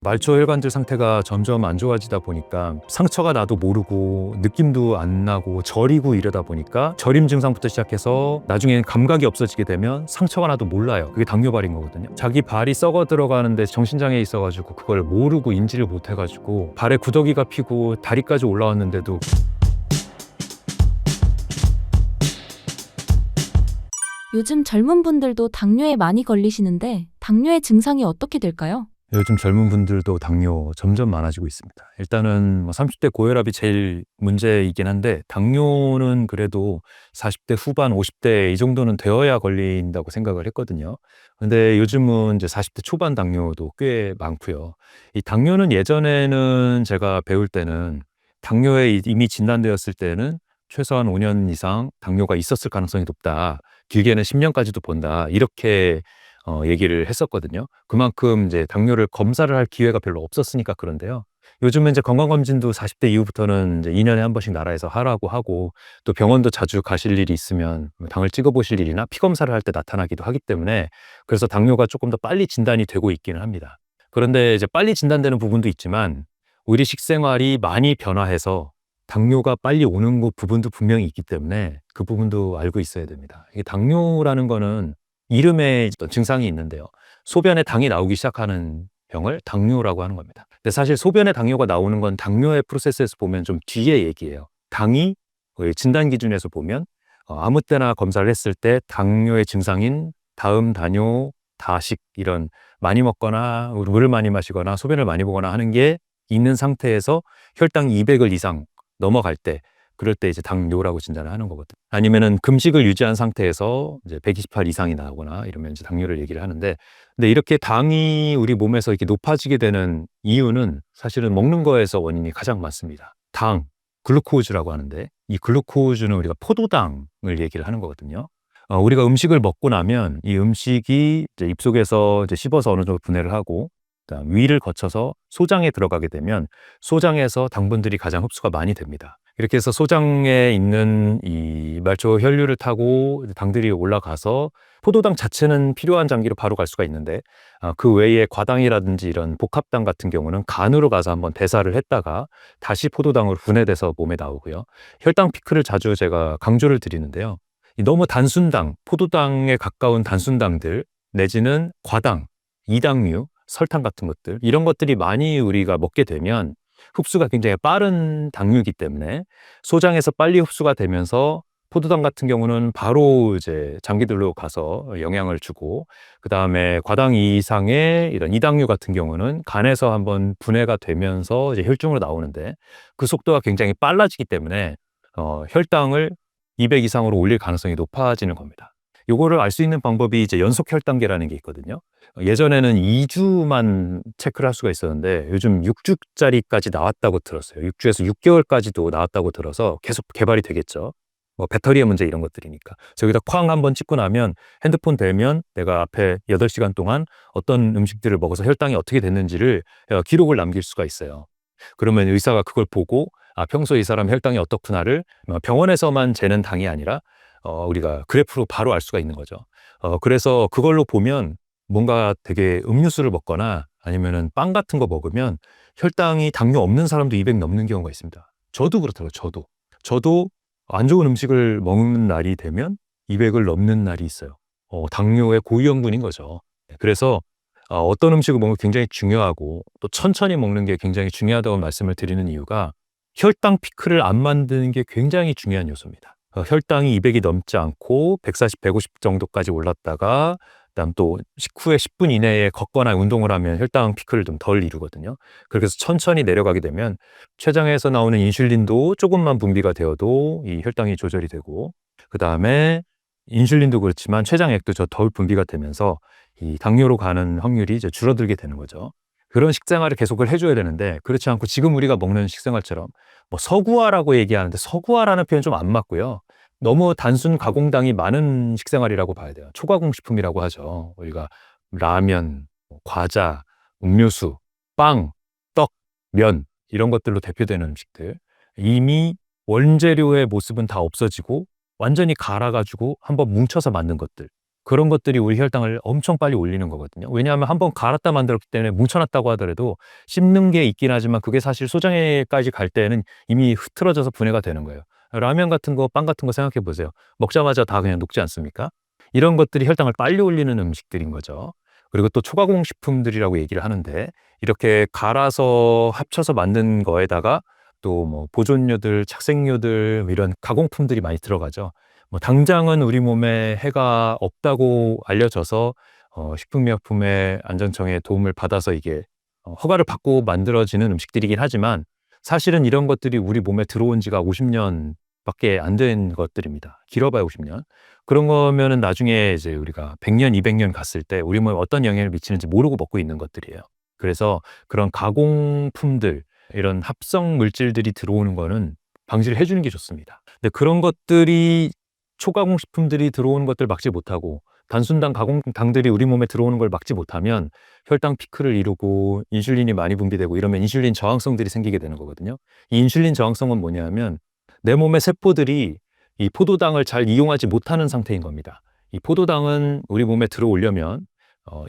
말초 혈관들 상태가 점점 안 좋아지다 보니까 상처가 나도 모르고 느낌도 안 나고 저리고 이러다 보니까 저림 증상부터 시작해서 나중에는 감각이 없어지게 되면 상처가 나도 몰라요. 그게 당뇨발인 거거든요. 자기 발이 썩어 들어가는데 정신장애 있어가지고 그걸 모르고 인지를 못해가지고 발에 구더기가 피고 다리까지 올라왔는데도 요즘 젊은 분들도 당뇨에 많이 걸리시는데 당뇨의 증상이 어떻게 될까요? 요즘 젊은 분들도 당뇨 점점 많아지고 있습니다. 일단은 30대 고혈압이 제일 문제이긴 한데 당뇨는 그래도 40대 후반, 50대 이 정도는 되어야 걸린다고 생각을 했거든요. 근데 요즘은 이제 40대 초반 당뇨도 꽤 많고요. 이 당뇨는 예전에는 제가 배울 때는 당뇨에 이미 진단되었을 때는 최소한 5년 이상 당뇨가 있었을 가능성이 높다. 길게는 10년까지도 본다. 이렇게 얘기를 했었거든요. 그만큼 이제 당뇨를 검사를 할 기회가 별로 없었으니까 그런데요. 요즘은 이제 건강검진도 40대 이후부터는 이제 2년에 한 번씩 나라에서 하라고 하고 또 병원도 자주 가실 일이 있으면 당을 찍어보실 일이나 피검사를 할 때 나타나기도 하기 때문에 그래서 당뇨가 조금 더 빨리 진단이 되고 있기는 합니다. 그런데 이제 빨리 진단되는 부분도 있지만 우리 식생활이 많이 변화해서 당뇨가 빨리 오는 부분도 분명히 있기 때문에 그 부분도 알고 있어야 됩니다. 이게 당뇨라는 거는 이름에 어떤 증상이 있는데요. 소변에 당이 나오기 시작하는 병을 당뇨라고 하는 겁니다. 근데 사실 소변에 당뇨가 나오는 건 당뇨의 프로세스에서 보면 좀 뒤의 얘기예요. 당이 진단 기준에서 보면 아무 때나 검사를 했을 때 당뇨의 증상인 다음, 다뇨, 다식 이런 많이 먹거나 물을 많이 마시거나 소변을 많이 보거나 하는 게 있는 상태에서 혈당 200을 이상 넘어갈 때 그럴 때 이제 당뇨라고 진단을 하는 거거든요. 아니면은 금식을 유지한 상태에서 이제 128 이상이 나오거나 이러면 이제 당뇨를 얘기를 하는데, 근데 이렇게 당이 우리 몸에서 이렇게 높아지게 되는 이유는 사실은 먹는 거에서 원인이 가장 많습니다. 당, 글루코즈라고 하는데 이 글루코즈는 우리가 포도당을 얘기를 하는 거거든요. 우리가 음식을 먹고 나면 이 음식이 이제 입속에서 이제 씹어서 어느 정도 분해를 하고 그다음 위를 거쳐서 소장에 들어가게 되면 소장에서 당분들이 가장 흡수가 많이 됩니다. 이렇게 해서 소장에 있는 이 말초 혈류를 타고 당들이 올라가서 포도당 자체는 필요한 장기로 바로 갈 수가 있는데 그 외에 과당이라든지 이런 복합당 같은 경우는 간으로 가서 한번 대사를 했다가 다시 포도당으로 분해돼서 몸에 나오고요. 혈당 피크를 자주 제가 강조를 드리는데요. 너무 단순당, 포도당에 가까운 단순당들 내지는 과당, 이당류, 설탕 같은 것들 이런 것들이 많이 우리가 먹게 되면 흡수가 굉장히 빠른 당류이기 때문에 소장에서 빨리 흡수가 되면서 포도당 같은 경우는 바로 이제 장기들로 가서 영향을 주고 그다음에 과당 이상의 이런 이당류 같은 경우는 간에서 한번 분해가 되면서 이제 혈중으로 나오는데 그 속도가 굉장히 빨라지기 때문에 혈당을 200 이상으로 올릴 가능성이 높아지는 겁니다. 요거를 알 수 있는 방법이 이제 연속 혈당계라는 게 있거든요. 예전에는 2주만 체크를 할 수가 있었는데 요즘 6주짜리까지 나왔다고 들었어요. 6주에서 6개월까지도 나왔다고 들어서 계속 개발이 되겠죠. 뭐 배터리의 문제 이런 것들이니까. 저기다 쾅 한번 찍고 나면 핸드폰 대면 내가 앞에 8시간 동안 어떤 음식들을 먹어서 혈당이 어떻게 됐는지를 기록을 남길 수가 있어요. 그러면 의사가 그걸 보고 평소에 이 사람 혈당이 어떻구나를 병원에서만 재는 당이 아니라 우리가 그래프로 바로 알 수가 있는 거죠. 그래서 그걸로 보면 뭔가 되게 음료수를 먹거나 아니면은 빵 같은 거 먹으면 혈당이 당뇨 없는 사람도 200 넘는 경우가 있습니다. 저도 그렇더라고요. 저도 안 좋은 음식을 먹는 날이 되면 200을 넘는 날이 있어요. 당뇨의 고위험군인 거죠. 그래서 어떤 음식을 먹는 게 굉장히 중요하고 또 천천히 먹는 게 굉장히 중요하다고 말씀을 드리는 이유가 혈당 피크를 안 만드는 게 굉장히 중요한 요소입니다. 혈당이 200이 넘지 않고 140, 150 정도까지 올랐다가 그다음 또 식후에 10분 이내에 걷거나 운동을 하면 혈당 피크를 좀 덜 이루거든요. 그래서 천천히 내려가게 되면 췌장에서 나오는 인슐린도 조금만 분비가 되어도 이 혈당이 조절이 되고 그다음에 인슐린도 그렇지만 췌장액도 덜 분비가 되면서 이 당뇨로 가는 확률이 이제 줄어들게 되는 거죠. 그런 식생활을 계속을 해줘야 되는데 그렇지 않고 지금 우리가 먹는 식생활처럼 뭐 서구화라고 얘기하는데 서구화라는 표현 좀 안 맞고요. 너무 단순 가공당이 많은 식생활이라고 봐야 돼요. 초가공식품이라고 하죠. 우리가 라면, 과자, 음료수, 빵, 떡, 면 이런 것들로 대표되는 음식들. 이미 원재료의 모습은 다 없어지고 완전히 갈아가지고 한번 뭉쳐서 만든 것들. 그런 것들이 우리 혈당을 엄청 빨리 올리는 거거든요. 왜냐하면 한번 갈았다 만들었기 때문에 뭉쳐놨다고 하더라도 씹는 게 있긴 하지만 그게 사실 소장에까지 갈 때는 이미 흐트러져서 분해가 되는 거예요. 라면 같은 거, 빵 같은 거 생각해 보세요. 먹자마자 다 그냥 녹지 않습니까? 이런 것들이 혈당을 빨리 올리는 음식들인 거죠. 그리고 또 초가공 식품들이라고 얘기를 하는데 이렇게 갈아서 합쳐서 만든 거에다가 또 뭐 보존료들, 착색료들 이런 가공품들이 많이 들어가죠. 뭐 당장은 우리 몸에 해가 없다고 알려져서 식품의약품의 안전청의 도움을 받아서 이게 허가를 받고 만들어지는 음식들이긴 하지만 사실은 이런 것들이 우리 몸에 들어온 지가 50년밖에 안 된 것들입니다. 길어봐야 50년. 그런 거면은 나중에 이제 우리가 100년, 200년 갔을 때 우리 몸에 어떤 영향을 미치는지 모르고 먹고 있는 것들이에요. 그래서 그런 가공품들, 이런 합성 물질들이 들어오는 거는 방지를 해주는 게 좋습니다. 근데 그런 것들이 초가공 식품들이 들어오는 것들 막지 못하고 단순당 가공당들이 우리 몸에 들어오는 걸 막지 못하면 혈당 피크를 이루고 인슐린이 많이 분비되고 이러면 인슐린 저항성들이 생기게 되는 거거든요. 이 인슐린 저항성은 뭐냐면 내 몸의 세포들이 이 포도당을 잘 이용하지 못하는 상태인 겁니다. 이 포도당은 우리 몸에 들어오려면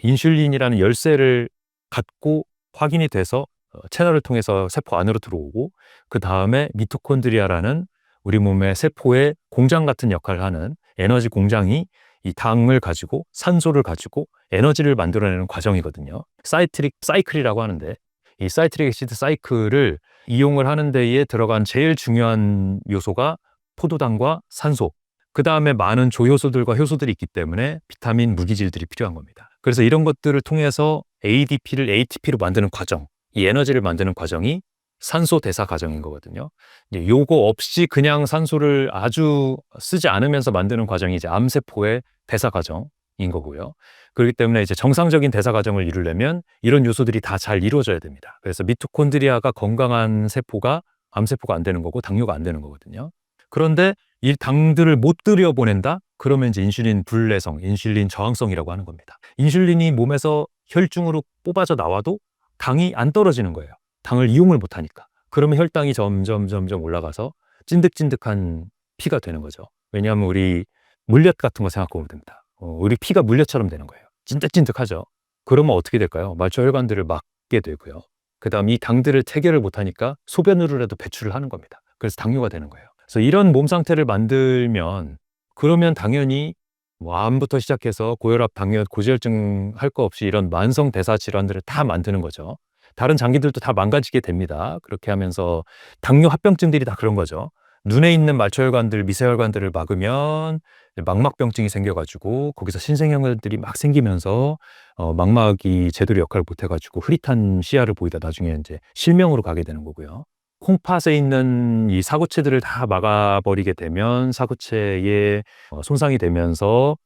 인슐린이라는 열쇠를 갖고 확인이 돼서 채널을 통해서 세포 안으로 들어오고 그 다음에 미토콘드리아라는 우리 몸의 세포의 공장 같은 역할을 하는 에너지 공장이 이 당을 가지고 산소를 가지고 에너지를 만들어내는 과정이거든요. 사이트릭 사이클이라고 하는데 이 사이트릭 애시드 사이클을 이용을 하는 데에 들어간 제일 중요한 요소가 포도당과 산소, 그 다음에 많은 조효소들과 효소들이 있기 때문에 비타민, 무기질들이 필요한 겁니다. 그래서 이런 것들을 통해서 ADP를 ATP로 만드는 과정, 이 에너지를 만드는 과정이 산소 대사 과정인 거거든요. 이제 요거 없이 그냥 산소를 아주 쓰지 않으면서 만드는 과정이 이제 암세포의 대사 과정인 거고요. 그렇기 때문에 이제 정상적인 대사 과정을 이루려면 이런 요소들이 다 잘 이루어져야 됩니다. 그래서 미토콘드리아가 건강한 세포가 암세포가 안 되는 거고 당뇨가 안 되는 거거든요. 그런데 이 당들을 못 들여보낸다? 그러면 이제 인슐린 불내성, 인슐린 저항성이라고 하는 겁니다. 인슐린이 몸에서 혈중으로 뽑아져 나와도 당이 안 떨어지는 거예요. 당을 이용을 못하니까. 그러면 혈당이 점점 올라가서 찐득찐득한 피가 되는 거죠. 왜냐하면 우리 물엿 같은 거 생각해 보면 됩니다. 우리 피가 물엿처럼 되는 거예요. 찐득찐득하죠. 그러면 어떻게 될까요? 말초혈관들을 막게 되고요. 그 다음 이 당들을 체결을 못하니까 소변으로라도 배출을 하는 겁니다. 그래서 당뇨가 되는 거예요. 그래서 이런 몸 상태를 만들면 그러면 당연히 뭐 암부터 시작해서 고혈압, 당뇨, 고지혈증 할 거 없이 이런 만성 대사 질환들을 다 만드는 거죠. 다른 장기들도 다 망가지게 됩니다. 그렇게 하면서 당뇨 합병증들이 다 그런 거죠. 눈에 있는 말초혈관들, 미세혈관들을 막으면 망막병증이 생겨가지고 거기서 신생혈관들이 막 생기면서 망막이 제대로 역할을 못해가지고 흐릿한 시야를 보이다 나중에 이제 실명으로 가게 되는 거고요. 콩팥에 있는 이 사구체들을 다 막아버리게 되면 사구체에 손상이 되면서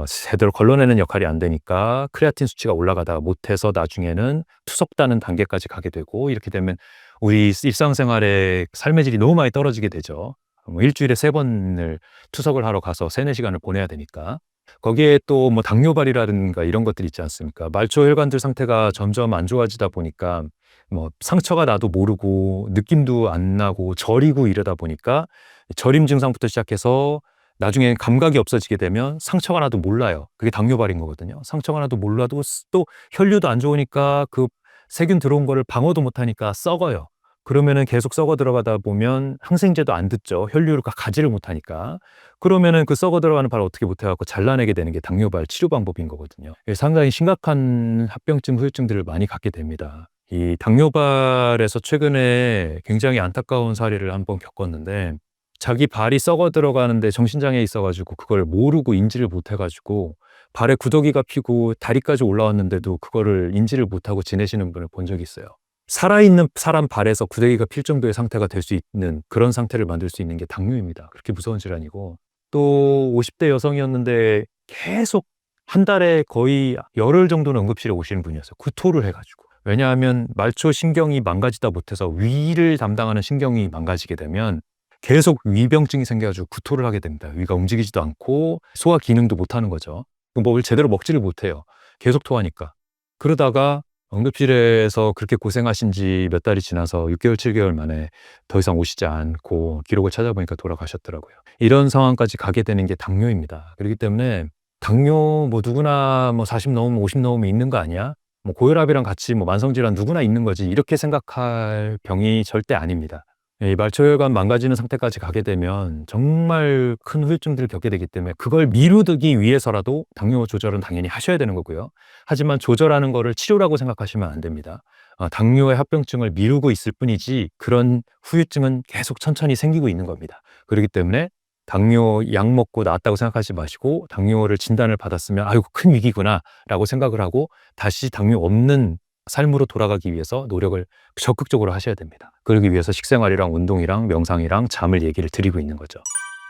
제대로 걸러내는 역할이 안 되니까 크레아틴 수치가 올라가다가 못해서 나중에는 투석다는 단계까지 가게 되고 이렇게 되면 우리 일상생활의 삶의 질이 너무 많이 떨어지게 되죠. 뭐 일주일에 3번을 투석을 하러 가서 3-4시간을 보내야 되니까 거기에 또 뭐 당뇨발이라든가 이런 것들이 있지 않습니까? 말초혈관들 상태가 점점 안 좋아지다 보니까 뭐 상처가 나도 모르고 느낌도 안 나고 저리고 이러다 보니까 저림 증상부터 시작해서 나중에 감각이 없어지게 되면 상처가 나도 몰라요. 그게 당뇨발인 거거든요. 상처가 나도 몰라도 또 혈류도 안 좋으니까 그 세균 들어온 거를 방어도 못하니까 썩어요. 그러면은 계속 썩어 들어가다 보면 항생제도 안 듣죠. 혈류를 가지를 못하니까. 그러면은 그 썩어 들어가는 발을 어떻게 못해갖고 잘라내게 되는 게 당뇨발 치료 방법인 거거든요. 상당히 심각한 합병증, 후유증들을 많이 갖게 됩니다. 이 당뇨발에서 최근에 굉장히 안타까운 사례를 한번 겪었는데 자기 발이 썩어 들어가는데 정신장애 있어가지고 그걸 모르고 인지를 못해가지고 발에 구더기가 피고 다리까지 올라왔는데도 그거를 인지를 못하고 지내시는 분을 본 적이 있어요. 살아있는 사람 발에서 구더기가 필 정도의 상태가 될 수 있는 그런 상태를 만들 수 있는 게 당뇨입니다. 그렇게 무서운 질환이고 또 50대 여성이었는데 계속 한 달에 거의 열흘 정도는 응급실에 오시는 분이었어요. 구토를 해가지고. 왜냐하면 말초 신경이 망가지다 못해서 위를 담당하는 신경이 망가지게 되면 계속 위병증이 생겨가지고 구토를 하게 됩니다. 위가 움직이지도 않고 소화 기능도 못하는 거죠. 뭘 제대로 먹지를 못해요. 계속 토하니까. 그러다가 응급실에서 그렇게 고생하신 지 몇 달이 지나서 6개월, 7개월 만에 더 이상 오시지 않고 기록을 찾아보니까 돌아가셨더라고요. 이런 상황까지 가게 되는 게 당뇨입니다. 그렇기 때문에 당뇨 뭐 누구나 뭐 40 넘으면 50 넘으면 있는 거 아니야? 뭐 고혈압이랑 같이 뭐 만성질환 누구나 있는 거지. 이렇게 생각할 병이 절대 아닙니다. 이 말초혈관 망가지는 상태까지 가게 되면 정말 큰 후유증들을 겪게 되기 때문에 그걸 미루기 위해서라도 당뇨 조절은 당연히 하셔야 되는 거고요. 하지만 조절하는 거를 치료라고 생각하시면 안 됩니다. 당뇨의 합병증을 미루고 있을 뿐이지 그런 후유증은 계속 천천히 생기고 있는 겁니다. 그렇기 때문에 당뇨 약 먹고 나았다고 생각하지 마시고 당뇨를 진단을 받았으면 아이고 큰 위기구나라고 생각을 하고 다시 당뇨 없는 삶으로 돌아가기 위해서 노력을 적극적으로 하셔야 됩니다. 그러기 위해서 식생활이랑 운동이랑 명상이랑 잠을 얘기를 드리고 있는 거죠.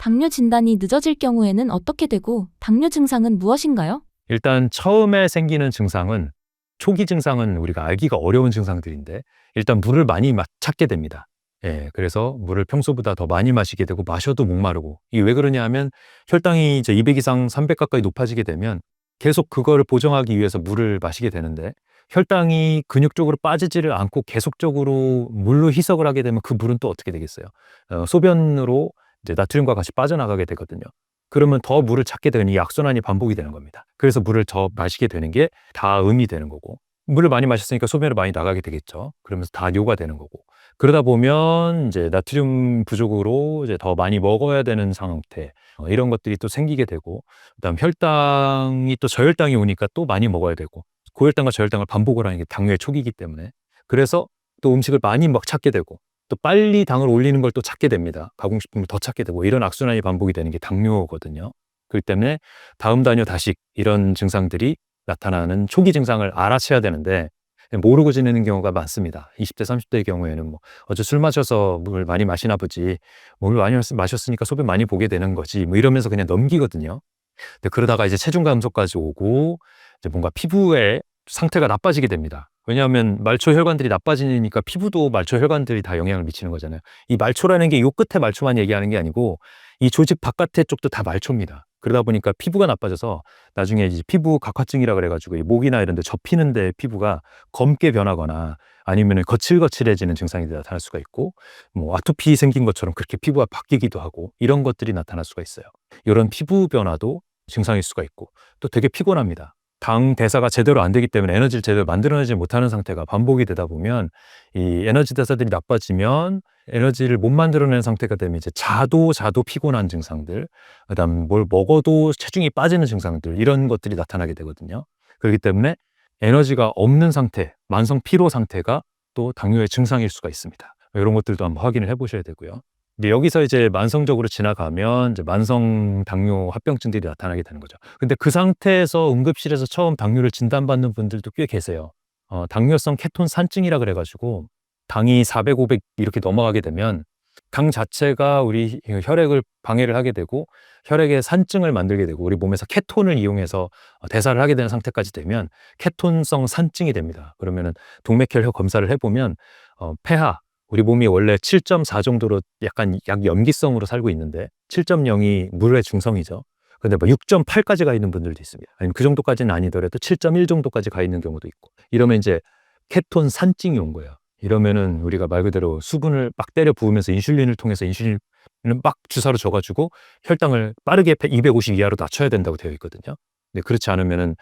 당뇨 진단이 늦어질 경우에는 어떻게 되고 당뇨 증상은 무엇인가요? 일단 처음에 생기는 증상은 초기 증상은 우리가 알기가 어려운 증상들인데 일단 물을 많이 찾게 됩니다. 예, 그래서 물을 평소보다 더 많이 마시게 되고 마셔도 목마르고 이게 왜 그러냐 하면 혈당이 이제 200 이상 300 가까이 높아지게 되면 계속 그거를 보정하기 위해서 물을 마시게 되는데 혈당이 근육 쪽으로 빠지지를 않고 계속적으로 물로 희석을 하게 되면 그 물은 또 어떻게 되겠어요? 소변으로 이제 나트륨과 같이 빠져나가게 되거든요. 그러면 더 물을 찾게 되는 이 악순환이 반복이 되는 겁니다. 그래서 물을 더 마시게 되는 게 다음이 되는 거고 물을 많이 마셨으니까 소변을 많이 나가게 되겠죠. 그러면서 다뇨가 되는 거고 그러다 보면 이제 나트륨 부족으로 이제 더 많이 먹어야 되는 상태 이런 것들이 또 생기게 되고 그다음 혈당이 또 저혈당이 오니까 또 많이 먹어야 되고 고혈당과 저혈당을 반복을 하는 게 당뇨의 초기이기 때문에 그래서 또 음식을 많이 막 찾게 되고 또 빨리 당을 올리는 걸 또 찾게 됩니다. 가공식품을 더 찾게 되고 이런 악순환이 반복이 되는 게 당뇨거든요. 그렇기 때문에 다음 단요 다식 이런 증상들이 나타나는 초기 증상을 알아채야 되는데 모르고 지내는 경우가 많습니다. 20대, 30대의 경우에는 뭐 어제 술 마셔서 물 많이 마시나 보지, 물 많이 마셨으니까 소변 많이 보게 되는 거지, 뭐 이러면서 그냥 넘기거든요. 근데 그러다가 이제 체중 감소까지 오고 이제 뭔가 피부의 상태가 나빠지게 됩니다. 왜냐하면 말초 혈관들이 나빠지니까 피부도 말초 혈관들이 다 영향을 미치는 거잖아요. 이 말초라는 게 요 끝에 말초만 얘기하는 게 아니고 이 조직 바깥의 쪽도 다 말초입니다. 그러다 보니까 피부가 나빠져서 나중에 이제 피부 각화증이라 그래가지고 이 목이나 이런 데 접히는데 피부가 검게 변하거나 아니면 거칠거칠해지는 증상이 나타날 수가 있고 뭐 아토피 생긴 것처럼 그렇게 피부가 바뀌기도 하고 이런 것들이 나타날 수가 있어요. 이런 피부 변화도 증상일 수가 있고 또 되게 피곤합니다. 당 대사가 제대로 안 되기 때문에 에너지를 제대로 만들어내지 못하는 상태가 반복이 되다 보면 이 에너지 대사들이 나빠지면 에너지를 못 만들어내는 상태가 되면 이제 자도 피곤한 증상들, 그다음 뭘 먹어도 체중이 빠지는 증상들 이런 것들이 나타나게 되거든요. 그렇기 때문에 에너지가 없는 상태, 만성 피로 상태가 또 당뇨의 증상일 수가 있습니다. 이런 것들도 한번 확인을 해보셔야 되고요. 근데 여기서 이제 만성적으로 지나가면 이제 만성 당뇨 합병증들이 나타나게 되는 거죠. 근데 그 상태에서 응급실에서 처음 당뇨를 진단받는 분들도 꽤 계세요. 당뇨성 케톤 산증이라 그래가지고 당이 400, 500 이렇게 넘어가게 되면 당 자체가 우리 혈액을 방해를 하게 되고 혈액에 산증을 만들게 되고 우리 몸에서 케톤을 이용해서 대사를 하게 되는 상태까지 되면 케톤성 산증이 됩니다. 그러면은 동맥혈 검사를 해보면 폐하 우리 몸이 원래 7.4 정도로 약간 약 염기성으로 살고 있는데 7.0이 물의 중성이죠. 근데 뭐 6.8까지 가 있는 분들도 있습니다. 아니면 그 정도까지는 아니더라도 7.1 정도까지 가 있는 경우도 있고. 이러면 이제 케톤 산증이 온 거예요. 이러면은 우리가 말 그대로 수분을 막 때려 부으면서 인슐린을 통해서 인슐린을 막 주사로 줘가지고 혈당을 빠르게 250 이하로 낮춰야 된다고 되어 있거든요. 근데 그렇지 않으면은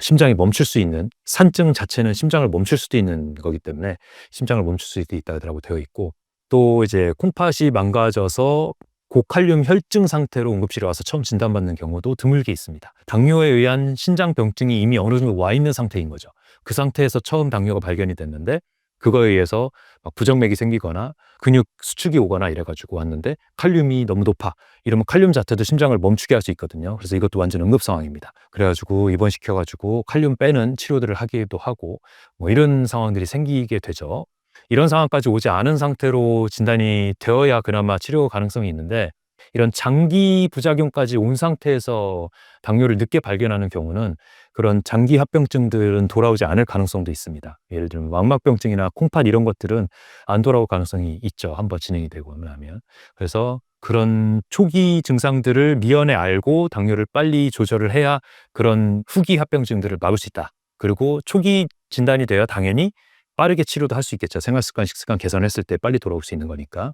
심장이 멈출 수 있는 산증 자체는 심장을 멈출 수도 있는 거기 때문에 심장을 멈출 수도 있다고 되어 있고 또 이제 콩팥이 망가져서 고칼륨 혈증 상태로 응급실에 와서 처음 진단받는 경우도 드물게 있습니다. 당뇨에 의한 신장병증이 이미 어느 정도 와 있는 상태인 거죠. 그 상태에서 처음 당뇨가 발견이 됐는데 그거에 의해서 막 부정맥이 생기거나 근육 수축이 오거나 이래가지고 왔는데 칼륨이 너무 높아. 이러면 칼륨 자체도 심장을 멈추게 할 수 있거든요. 그래서 이것도 완전 응급 상황입니다. 그래가지고 입원시켜가지고 칼륨 빼는 치료들을 하기도 하고 뭐 이런 상황들이 생기게 되죠. 이런 상황까지 오지 않은 상태로 진단이 되어야 그나마 치료 가능성이 있는데 이런 장기 부작용까지 온 상태에서 당뇨를 늦게 발견하는 경우는 그런 장기 합병증들은 돌아오지 않을 가능성도 있습니다. 예를 들면 망막병증이나 콩팥 이런 것들은 안 돌아올 가능성이 있죠. 한번 진행이 되고 나면. 그래서 그런 초기 증상들을 미연에 알고 당뇨를 빨리 조절을 해야 그런 후기 합병증들을 막을 수 있다. 그리고 초기 진단이 되어 당연히 빠르게 치료도 할 수 있겠죠. 생활습관, 식습관 개선했을 때 빨리 돌아올 수 있는 거니까.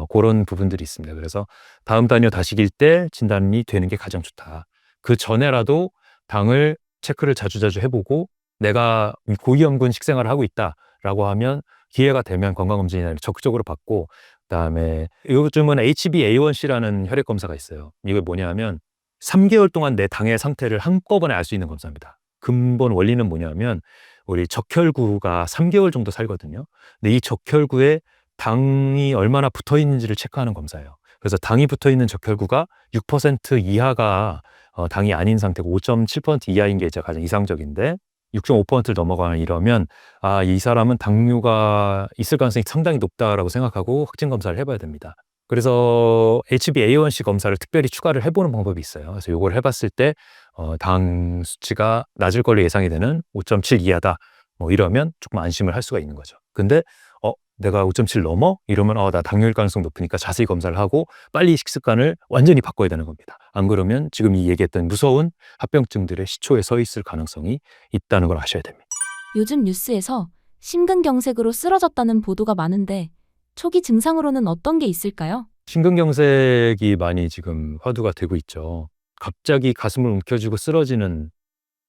그런 부분들이 있습니다. 그래서 다음 단뇨 다식일 때 진단이 되는 게 가장 좋다. 그 전에라도 당을 체크를 자주자주 해보고 내가 고위험군 식생활을 하고 있다라고 하면 기회가 되면 건강검진이나 적극적으로 받고, 그다음에 요즘은 HbA1c라는 혈액 검사가 있어요. 이게 뭐냐면 3개월 동안 내 당의 상태를 한꺼번에 알 수 있는 검사입니다. 근본 원리는 뭐냐면 우리 적혈구가 3개월 정도 살거든요. 근데 이 적혈구에 당이 얼마나 붙어 있는지를 체크하는 검사예요. 그래서 당이 붙어 있는 적혈구가 6% 이하가 당이 아닌 상태고 5.7% 이하인 게 이제 가장 이상적인데 6.5%를 넘어가면 이러면 이 사람은 당뇨가 있을 가능성이 상당히 높다라고 생각하고 확진 검사를 해봐야 됩니다. 그래서 HbA1c 검사를 특별히 추가를 해보는 방법이 있어요. 그래서 이걸 해봤을 때 당 수치가 낮을 걸로 예상이 되는 5.7 이하다. 뭐 이러면 조금 안심을 할 수가 있는 거죠. 근데 내가 5.7 넘어? 이러면 나 당뇨일 가능성 높으니까 자세히 검사를 하고 빨리 식습관을 완전히 바꿔야 되는 겁니다. 안 그러면 지금 이 얘기했던 무서운 합병증들의 시초에 서 있을 가능성이 있다는 걸 아셔야 됩니다. 요즘 뉴스에서 심근경색으로 쓰러졌다는 보도가 많은데 초기 증상으로는 어떤 게 있을까요? 심근경색이 많이 지금 화두가 되고 있죠. 갑자기 가슴을 움켜쥐고 쓰러지는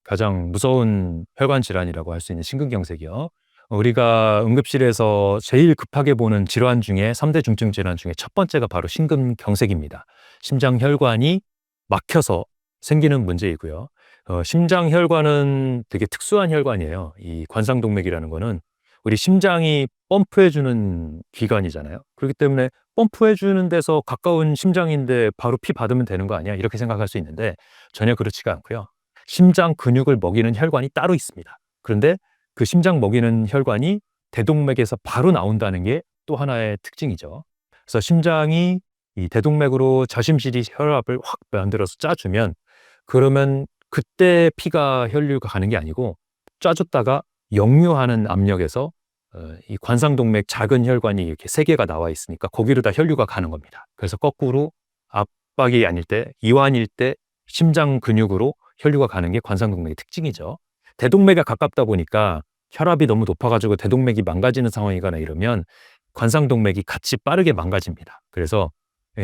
가장 무서운 혈관 질환이라고 할 수 있는 심근경색이요. 우리가 응급실에서 제일 급하게 보는 질환 중에 3대 중증 질환 중에 첫 번째가 바로 심근경색입니다. 심장 혈관이 막혀서 생기는 문제이고요. 심장 혈관은 되게 특수한 혈관이에요. 이 관상동맥이라는 거는 우리 심장이 펌프해주는 기관이잖아요. 그렇기 때문에 펌프해주는 데서 가까운 심장인데 바로 피 받으면 되는 거 아니야? 이렇게 생각할 수 있는데 전혀 그렇지가 않고요. 심장 근육을 먹이는 혈관이 따로 있습니다. 그런데 그 심장 먹이는 혈관이 대동맥에서 바로 나온다는 게 또 하나의 특징이죠. 그래서 심장이 이 대동맥으로 저심실이 혈압을 확 만들어서 짜주면 그러면 그때 피가 혈류가 가는 게 아니고 짜줬다가 역류하는 압력에서 이 관상동맥 작은 혈관이 이렇게 3개가 나와 있으니까 거기로 다 혈류가 가는 겁니다. 그래서 거꾸로 압박이 아닐 때, 이완일 때 심장 근육으로 혈류가 가는 게 관상동맥의 특징이죠. 대동맥에 가깝다 보니까 혈압이 너무 높아가지고 대동맥이 망가지는 상황이거나 이러면 관상동맥이 같이 빠르게 망가집니다. 그래서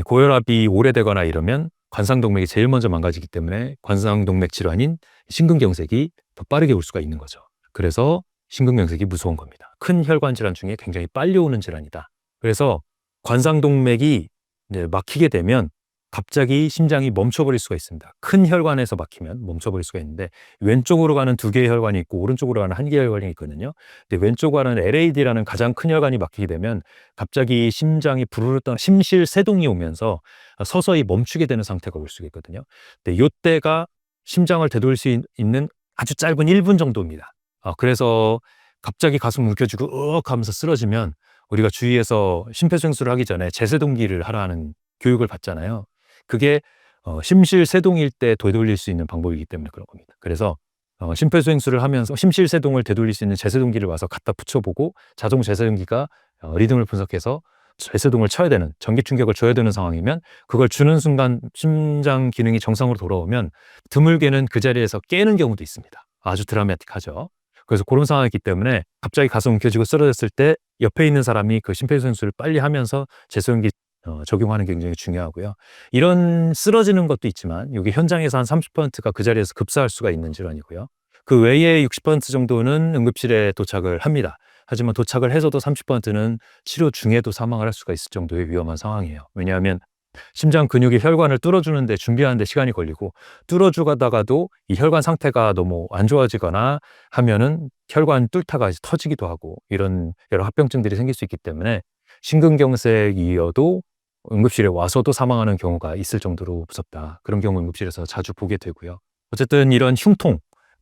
고혈압이 오래되거나 이러면 관상동맥이 제일 먼저 망가지기 때문에 관상동맥 질환인 심근경색이 더 빠르게 올 수가 있는 거죠. 그래서 심근경색이 무서운 겁니다. 큰 혈관 질환 중에 굉장히 빨리 오는 질환이다. 그래서 관상동맥이 이제 막히게 되면 갑자기 심장이 멈춰버릴 수가 있습니다. 큰 혈관에서 막히면 멈춰버릴 수가 있는데 왼쪽으로 가는 2개의 혈관이 있고 오른쪽으로 가는 1개의 혈관이 있거든요. 근데 왼쪽으로 가는 LAD라는 가장 큰 혈관이 막히게 되면 갑자기 심장이 부르르 떠 심실세동이 오면서 서서히 멈추게 되는 상태가 올 수가 있거든요. 근데 이때가 심장을 되돌릴 수 있는 아주 짧은 1분 정도입니다. 그래서 갑자기 가슴 움켜쥐고 으억 하면서 쓰러지면 우리가 주위에서 심폐소생술을 하기 전에 제세동기를 하라는 교육을 받잖아요. 그게 심실세동일 때 되돌릴 수 있는 방법이기 때문에 그런 겁니다. 그래서 심폐소생술을 하면서 심실세동을 되돌릴 수 있는 제세동기를 와서 갖다 붙여보고 자동 제세동기가 리듬을 분석해서 제세동을 쳐야 되는, 전기 충격을 줘야 되는 상황이면 그걸 주는 순간 심장 기능이 정상으로 돌아오면 드물게는 그 자리에서 깨는 경우도 있습니다. 아주 드라마틱하죠. 그래서 그런 상황이기 때문에 갑자기 가슴 움켜쥐고 쓰러졌을 때 옆에 있는 사람이 그 심폐소생술을 빨리 하면서 제세동기 적용하는 게 굉장히 중요하고요. 이런 쓰러지는 것도 있지만 이게 현장에서 한 30%가 그 자리에서 급사할 수가 있는 질환이고요. 그 외에 60% 정도는 응급실에 도착을 합니다. 하지만 도착을 해서도 30%는 치료 중에도 사망을 할 수가 있을 정도의 위험한 상황이에요. 왜냐하면 심장 근육이 혈관을 뚫어주는데 준비하는데 시간이 걸리고 뚫어주다가도 이 혈관 상태가 너무 안 좋아지거나 하면은 혈관 뚫다가 터지기도 하고 이런 여러 합병증들이 생길 수 있기 때문에 심근경색이어도 응급실에 와서도 사망하는 경우가 있을 정도로 무섭다. 그런 경우 응급실에서 자주 보게 되고요. 어쨌든 이런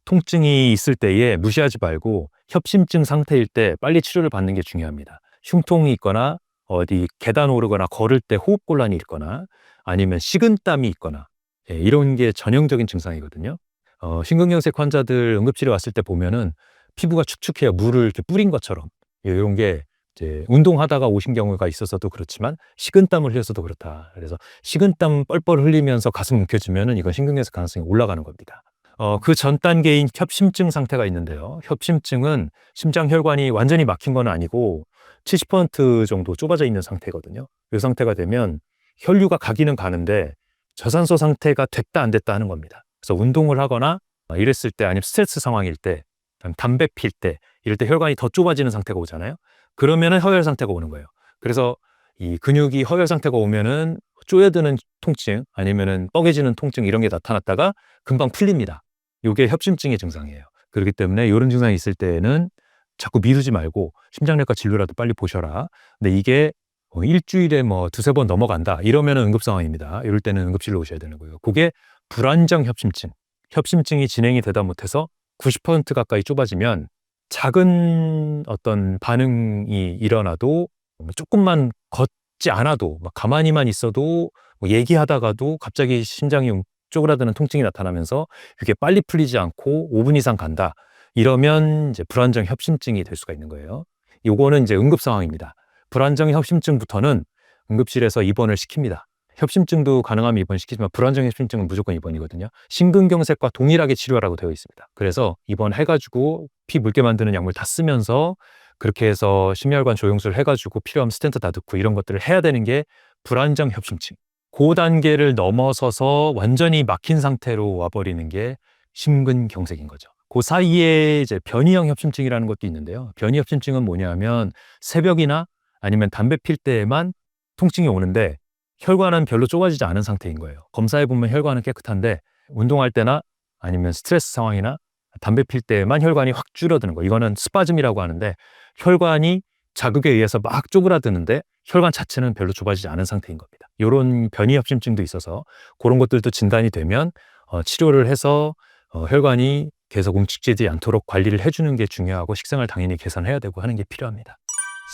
통증이 있을 때에 무시하지 말고 협심증 상태일 때 빨리 치료를 받는 게 중요합니다. 흉통이 있거나 어디 계단 오르거나 걸을 때 호흡곤란이 있거나 아니면 식은땀이 있거나 이런 게 전형적인 증상이거든요. 심근경색 환자들 응급실에 왔을 때 보면은 피부가 축축해요. 물을 이렇게 뿌린 것처럼. 이런 게 이제 운동하다가 오신 경우가 있어서도 그렇지만 식은땀을 흘려서도 그렇다. 그래서 식은땀 뻘뻘 흘리면서 가슴 움켜쥐면은 이건 심근경색 가능성이 올라가는 겁니다. 그 전 단계인 협심증 상태가 있는데요. 협심증은 심장 혈관이 완전히 막힌 건 아니고 70% 정도 좁아져 있는 상태거든요. 이 상태가 되면 혈류가 가기는 가는데 저산소 상태가 됐다 안 됐다 하는 겁니다. 그래서 운동을 하거나 이랬을 때 아니면 스트레스 상황일 때 담배 필 때 이럴 때 혈관이 더 좁아지는 상태가 오잖아요. 그러면은 허혈 상태가 오는 거예요. 그래서 이 근육이 허혈 상태가 오면은 쪼여드는 통증 아니면은 뻐개지는 통증 이런 게 나타났다가 금방 풀립니다. 이게 협심증의 증상이에요. 그렇기 때문에 이런 증상이 있을 때는 자꾸 미루지 말고 심장내과 진료라도 빨리 보셔라. 근데 이게 일주일에 뭐 두세 번 넘어간다 이러면은 응급 상황입니다. 이럴 때는 응급실로 오셔야 되는 거예요. 그게 불안정 협심증. 협심증이 진행이 되다 못해서 90% 가까이 좁아지면 작은 어떤 반응이 일어나도 조금만 걷지 않아도 막 가만히만 있어도 뭐 얘기하다가도 갑자기 심장이 쪼그라드는 통증이 나타나면서 이게 빨리 풀리지 않고 5분 이상 간다. 이러면 이제 불안정 협심증이 될 수가 있는 거예요. 요거는 이제 응급 상황입니다. 불안정 협심증부터는 응급실에서 입원을 시킵니다. 협심증도 가능하면 입원시키지만 불안정 협심증은 무조건 입원이거든요. 심근경색과 동일하게 치료하라고 되어 있습니다. 그래서 입원해가지고 피 묽게 만드는 약물 다 쓰면서 그렇게 해서 심혈관 조영술 해가지고 필요하면 스텐트 다 넣고 이런 것들을 해야 되는 게 불안정 협심증. 그 단계를 넘어서서 완전히 막힌 상태로 와버리는 게 심근경색인 거죠. 그 사이에 이제 변이형 협심증이라는 것도 있는데요. 변이 협심증은 뭐냐면 새벽이나 아니면 담배 필 때에만 통증이 오는데 혈관은 별로 좁아지지 않은 상태인 거예요. 검사해 보면 혈관은 깨끗한데 운동할 때나 아니면 스트레스 상황이나 담배 필 때에만 혈관이 확 줄어드는 거예요. 이거는 스파즘이라고 하는데 혈관이 자극에 의해서 막 쪼그라드는데 혈관 자체는 별로 좁아지지 않은 상태인 겁니다. 이런 변이 협심증도 있어서 그런 것들도 진단이 되면 치료를 해서 혈관이 계속 움직이지 않도록 관리를 해주는 게 중요하고 식생활 당연히 개선해야 되고 하는 게 필요합니다.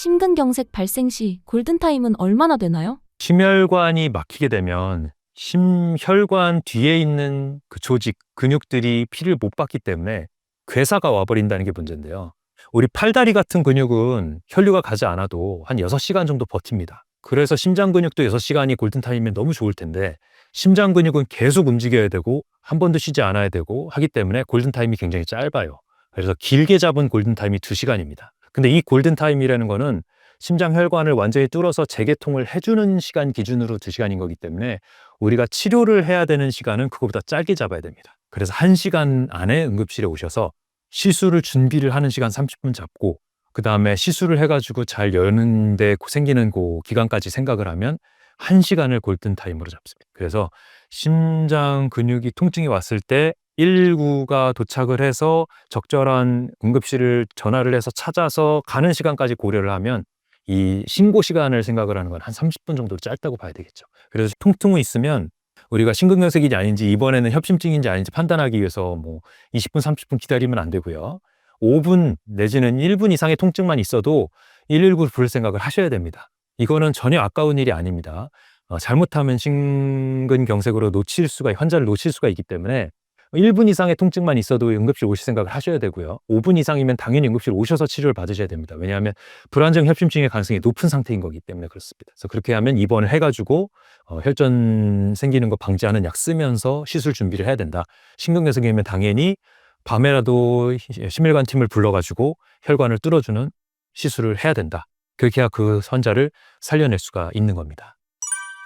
심근경색 발생 시 골든타임은 얼마나 되나요? 심혈관이 막히게 되면 심혈관 뒤에 있는 그 조직, 근육들이 피를 못 받기 때문에 괴사가 와버린다는 게 문제인데요. 우리 팔다리 같은 근육은 혈류가 가지 않아도 한 6시간 정도 버팁니다. 그래서 심장 근육도 6시간이 골든타임이면 너무 좋을 텐데 심장 근육은 계속 움직여야 되고 한 번도 쉬지 않아야 되고 하기 때문에 골든타임이 굉장히 짧아요. 그래서 길게 잡은 골든타임이 2시간입니다. 근데 이 골든타임이라는 거는 심장 혈관을 완전히 뚫어서 재개통을 해주는 시간 기준으로 2시간인 거기 때문에 우리가 치료를 해야 되는 시간은 그거보다 짧게 잡아야 됩니다. 그래서 1시간 안에 응급실에 오셔서 시술을 준비를 하는 시간 30분 잡고 그 다음에 시술을 해가지고 잘 여는데 생기는 그 기간까지 생각을 하면 1시간을 골든타임으로 잡습니다. 그래서 심장 근육이 통증이 왔을 때 119가 도착을 해서 적절한 응급실을 전화를 해서 찾아서 가는 시간까지 고려를 하면 이 신고 시간을 생각을 하는 건 한 30분 정도 짧다고 봐야 되겠죠. 그래서 통증이 있으면 우리가 심근경색인지 아닌지 이번에는 협심증인지 아닌지 판단하기 위해서 뭐 20분, 30분 기다리면 안 되고요. 5분 내지는 1분 이상의 통증만 있어도 119를 부를 생각을 하셔야 됩니다. 이거는 전혀 아까운 일이 아닙니다. 잘못하면 심근경색으로 환자를 놓칠 수가 있기 때문에 1분 이상의 통증만 있어도 응급실 오실 생각을 하셔야 되고요. 5분 이상이면 당연히 응급실 오셔서 치료를 받으셔야 됩니다. 왜냐하면 불안정 협심증의 가능성이 높은 상태인 거기 때문에 그렇습니다. 그래서 그렇게 하면 입원을 해가지고 혈전 생기는 거 방지하는 약 쓰면서 시술 준비를 해야 된다. 심근경색이면 당연히 밤에라도 심혈관 팀을 불러가지고 혈관을 뚫어주는 시술을 해야 된다. 그렇게 해야 그 환자를 살려낼 수가 있는 겁니다.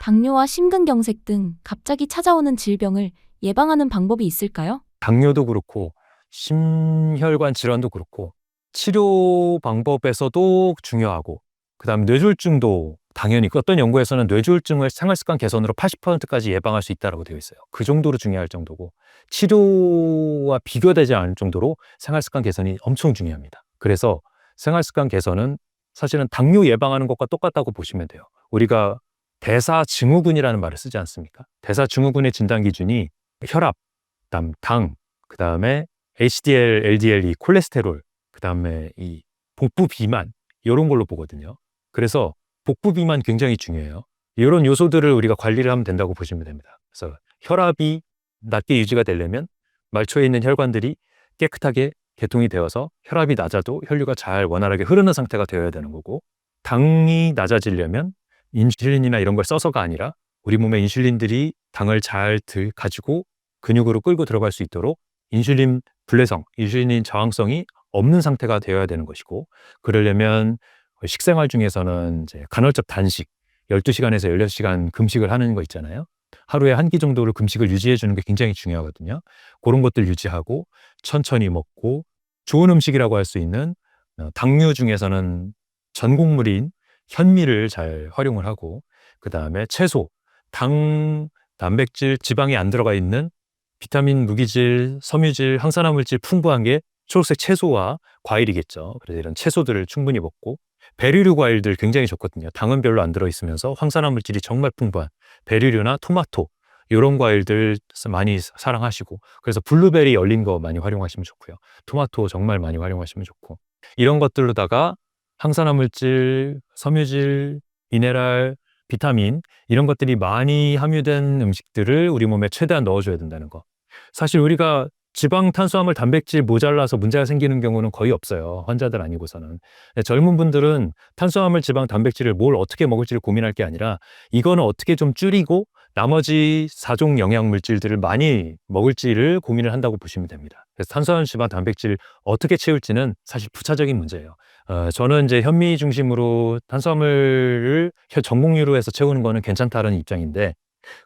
당뇨와 심근경색 등 갑자기 찾아오는 질병을 예방하는 방법이 있을까요? 당뇨도 그렇고 심혈관 질환도 그렇고 치료 방법에서도 중요하고 그다음에 뇌졸중도 당연히 어떤 연구에서는 뇌졸중을 생활습관 개선으로 80%까지 예방할 수 있다고 되어 있어요. 그 정도로 중요할 정도고 치료와 비교되지 않을 정도로 생활습관 개선이 엄청 중요합니다. 그래서 생활습관 개선은 사실은 당뇨 예방하는 것과 똑같다고 보시면 돼요. 우리가 대사증후군이라는 말을 쓰지 않습니까? 대사증후군의 진단 기준이 혈압, 그다음 당, 그다음에 HDL, LDL, 이 콜레스테롤, 그다음에 이 복부 비만 이런 걸로 보거든요. 그래서 복부 비만 굉장히 중요해요. 이런 요소들을 우리가 관리를 하면 된다고 보시면 됩니다. 그래서 혈압이 낮게 유지가 되려면 말초에 있는 혈관들이 깨끗하게 개통이 되어서 혈압이 낮아도 혈류가 잘 원활하게 흐르는 상태가 되어야 되는 거고 당이 낮아지려면 인슐린이나 이런 걸 써서가 아니라 우리 몸의 인슐린들이 당을 잘 가지고 근육으로 끌고 들어갈 수 있도록 인슐린 불내성, 인슐린 저항성이 없는 상태가 되어야 되는 것이고 그러려면 식생활 중에서는 이제 간헐적 단식, 12시간에서 16시간 금식을 하는 거 있잖아요. 하루에 한 끼 정도를 금식을 유지해 주는 게 굉장히 중요하거든요. 그런 것들 유지하고 천천히 먹고 좋은 음식이라고 할 수 있는 당류 중에서는 전곡물인 현미를 잘 활용을 하고 그다음에 채소, 당, 단백질, 지방이 안 들어가 있는 비타민, 무기질, 섬유질, 항산화 물질 풍부한 게 초록색 채소와 과일이겠죠. 그래서 이런 채소들을 충분히 먹고 베리류 과일들 굉장히 좋거든요. 당은 별로 안 들어있으면서 항산화 물질이 정말 풍부한 베리류나 토마토 이런 과일들 많이 사랑하시고 그래서 블루베리 열린 거 많이 활용하시면 좋고요. 토마토 정말 많이 활용하시면 좋고 이런 것들로다가 항산화 물질, 섬유질, 미네랄, 비타민 이런 것들이 많이 함유된 음식들을 우리 몸에 최대한 넣어줘야 된다는 거. 사실 우리가 지방, 탄수화물, 단백질 모자라서 문제가 생기는 경우는 거의 없어요. 환자들 아니고서는. 젊은 분들은 탄수화물, 지방, 단백질을 뭘 어떻게 먹을지를 고민할 게 아니라 이거는 어떻게 좀 줄이고 나머지 4종 영양 물질들을 많이 먹을지를 고민을 한다고 보시면 됩니다. 그래서 탄수화물, 지방, 단백질 어떻게 채울지는 사실 부차적인 문제예요. 저는 이제 현미 중심으로 탄수화물을 전곡류로 해서 채우는 거는 괜찮다는 입장인데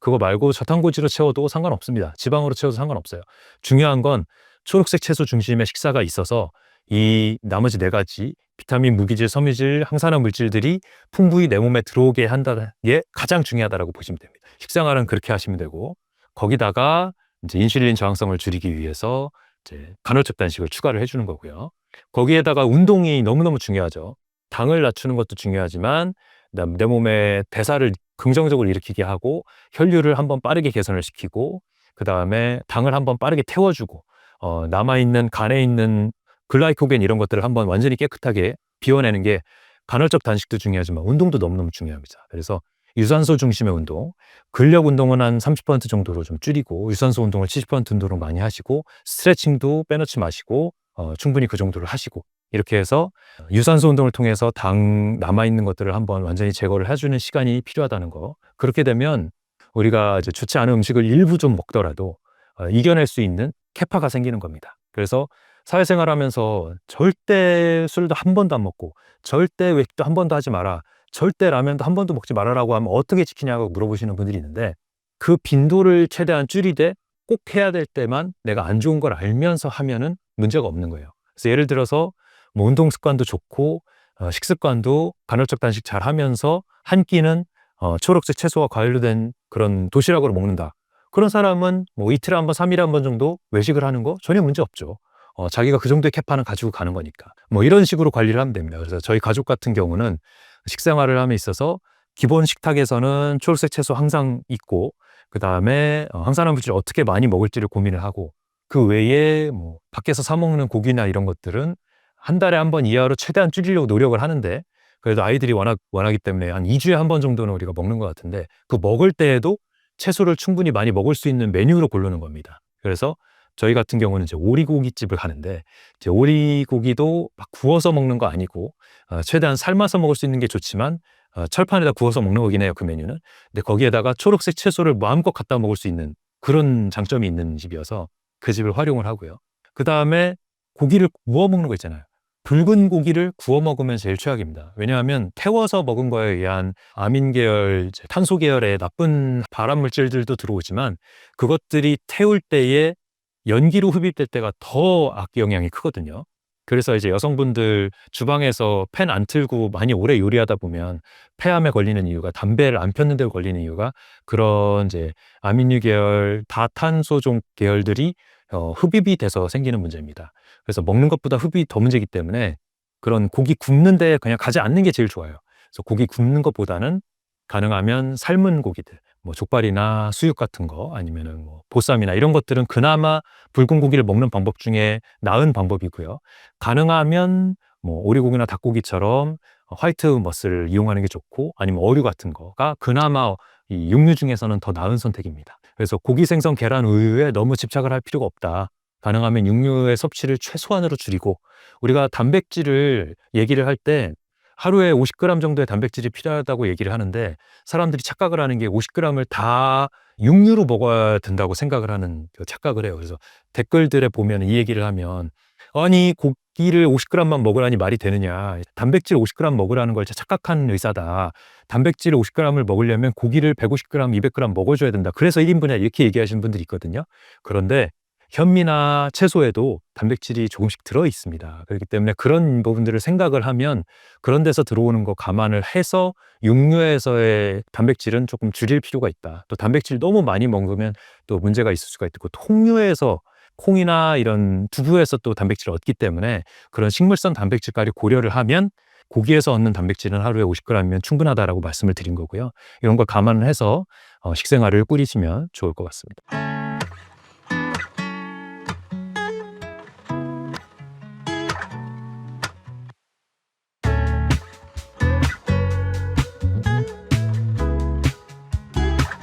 그거 말고 저탄고지로 채워도 상관없습니다. 지방으로 채워도 상관없어요. 중요한 건 초록색 채소 중심의 식사가 있어서 이 나머지 4가지 비타민, 무기질, 섬유질, 항산화 물질들이 풍부히 내 몸에 들어오게 한다는 게 가장 중요하다고 보시면 됩니다. 식생활은 그렇게 하시면 되고 거기다가 이제 인슐린 저항성을 줄이기 위해서 이제 간헐적 단식을 추가를 해주는 거고요. 거기에다가 운동이 너무너무 중요하죠. 당을 낮추는 것도 중요하지만 내 몸의 대사를 긍정적으로 일으키게 하고 혈류를 한번 빠르게 개선을 시키고 그 다음에 당을 한번 빠르게 태워주고 남아있는 간에 있는 글라이코겐 이런 것들을 한번 완전히 깨끗하게 비워내는 게 간헐적 단식도 중요하지만 운동도 너무너무 중요합니다. 그래서 유산소 중심의 운동, 근력 운동은 한 30% 정도로 좀 줄이고 유산소 운동을 70% 정도로 많이 하시고 스트레칭도 빼놓지 마시고 충분히 그 정도를 하시고 이렇게 해서 유산소 운동을 통해서 당 남아있는 것들을 한번 완전히 제거를 해주는 시간이 필요하다는 거. 그렇게 되면 우리가 이제 좋지 않은 음식을 일부 좀 먹더라도 이겨낼 수 있는 캐파가 생기는 겁니다. 그래서 사회생활 하면서 절대 술도 한 번도 안 먹고 절대 외식도 한 번도 하지 마라. 절대 라면도 한 번도 먹지 말아라고 하면 어떻게 지키냐고 물어보시는 분들이 있는데 그 빈도를 최대한 줄이되 꼭 해야 될 때만 내가 안 좋은 걸 알면서 하면은 문제가 없는 거예요. 그래서 예를 들어서 뭐 운동 습관도 좋고 식습관도 간헐적 단식 잘 하면서 한 끼는 초록색 채소와 과일로 된 그런 도시락으로 먹는다. 그런 사람은 뭐 이틀에 한 번, 3일에 한 번 정도 외식을 하는 거 전혀 문제 없죠. 자기가 그 정도의 캐파는 가지고 가는 거니까. 뭐 이런 식으로 관리를 하면 됩니다. 그래서 저희 가족 같은 경우는 식생활을 함에 있어서 기본 식탁에서는 초록색 채소 항상 있고 그 다음에 항산화 물질 어떻게 많이 먹을지를 고민을 하고 그 외에 뭐 밖에서 사 먹는 고기나 이런 것들은 한 달에 한 번 이하로 최대한 줄이려고 노력을 하는데 그래도 아이들이 원하기 때문에 한 2주에 한 번 정도는 우리가 먹는 것 같은데 그 먹을 때에도 채소를 충분히 많이 먹을 수 있는 메뉴로 고르는 겁니다. 그래서 저희 같은 경우는 이제 오리고기집을 하는데 이제 오리고기도 막 구워서 먹는 거 아니고 최대한 삶아서 먹을 수 있는 게 좋지만 철판에다 구워서 먹는 거긴 해요, 그 메뉴는. 근데 거기에다가 초록색 채소를 마음껏 갖다 먹을 수 있는 그런 장점이 있는 집이어서 그 집을 활용을 하고요. 그 다음에 고기를 구워 먹는 거 있잖아요. 붉은 고기를 구워 먹으면 제일 최악입니다. 왜냐하면 태워서 먹은 거에 의한 아민 계열, 탄소 계열의 나쁜 발암 물질들도 들어오지만 그것들이 태울 때에 연기로 흡입될 때가 더 악의 영향이 크거든요. 그래서 이제 여성분들 주방에서 팬 안 틀고 많이 오래 요리하다 보면 폐암에 걸리는 이유가 담배를 안 폈는데 걸리는 이유가 그런 이제 아민유 계열, 다탄소종 계열들이 흡입이 돼서 생기는 문제입니다. 그래서 먹는 것보다 흡입이 더 문제이기 때문에 그런 고기 굽는 데 그냥 가지 않는 게 제일 좋아요. 그래서 고기 굽는 것보다는 가능하면 삶은 고기들, 뭐 족발이나 수육 같은 거 아니면은 뭐 보쌈이나 이런 것들은 그나마 붉은 고기를 먹는 방법 중에 나은 방법이고요. 가능하면 뭐 오리고기나 닭고기처럼 화이트 머슬을 이용하는 게 좋고 아니면 어류 같은 거가 그나마 이 육류 중에서는 더 나은 선택입니다. 그래서 고기, 생선, 계란, 우유에 너무 집착을 할 필요가 없다. 가능하면 육류의 섭취를 최소한으로 줄이고 우리가 단백질을 얘기를 할 때 하루에 50g 정도의 단백질이 필요하다고 얘기를 하는데 사람들이 착각을 하는 게 50g을 다 육류로 먹어야 된다고 생각을 하는 착각을 해요. 그래서 댓글들에 보면 이 얘기를 하면 아니 고기를 50g만 먹으라니 말이 되느냐. 단백질 50g 먹으라는 걸 착각한 의사다. 단백질 50g을 먹으려면 고기를 150g, 200g 먹어줘야 된다. 그래서 1인분이야 이렇게 얘기하시는 분들이 있거든요. 그런데 현미나 채소에도 단백질이 조금씩 들어 있습니다. 그렇기 때문에 그런 부분들을 생각을 하면 그런 데서 들어오는 거 감안을 해서 육류에서의 단백질은 조금 줄일 필요가 있다. 또 단백질 너무 많이 먹으면 또 문제가 있을 수가 있고, 통유에서 콩이나 이런 두부에서 또 단백질을 얻기 때문에 그런 식물성 단백질까지 고려를 하면 고기에서 얻는 단백질은 하루에 50g이면 충분하다라고 말씀을 드린 거고요. 이런 걸 감안을 해서 식생활을 꾸리시면 좋을 것 같습니다.